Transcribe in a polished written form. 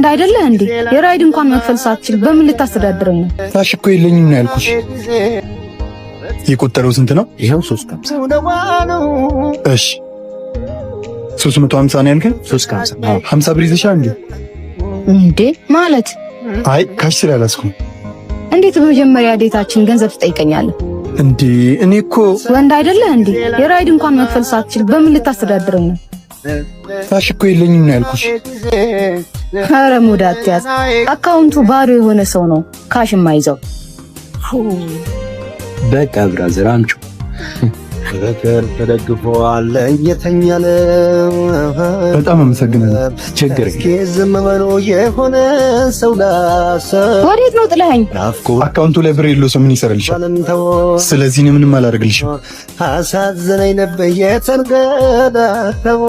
ወንድ አይደለ እንዴ? የራይድ እንኳን መክፈል ሳትችል በምን ልታስተዳድረኝ ነው? ካሽ እኮ የለኝም ነው ያልኩሽ። የቆጠረው ስንት ነው? ይሄው 350። እሺ 350 ነው ያልከኝ? 350። 50 ብር ይዘሻል እንዴ? ማለት አይ ካሽ ስላላስኩ። እንዴት በመጀመሪያ ዴታችን ገንዘብ ትጠይቀኛለህ እንዴ? እኔ እኮ ወንድ አይደለ እንዴ? የራይድ እንኳን መክፈል ሳትችል በምን ልታስተዳድረኝ ነው? ካሽ እኮ የለኝም ነው ያልኩሽ። ኧረ ሙድ አትያዝ። አካውንቱ ባዶ የሆነ ሰው ነው ካሽ የማይዘው። በቃ ብራዘር አምጪው። ተደግፈዋል እየተኛለ በጣም አመሰግናለሁ። ችግር ዝም ብሎ የሆነ ሰው ላሰብ። ወዴት ነው ጥለኸኝ? አካውንቱ ላይ ብር የለው ሰው ምን ይሰራልሻል? ስለዚህ እኔ ምንም አላደርግልሽም። አሳዘነኝ ነበር የተንገዳተው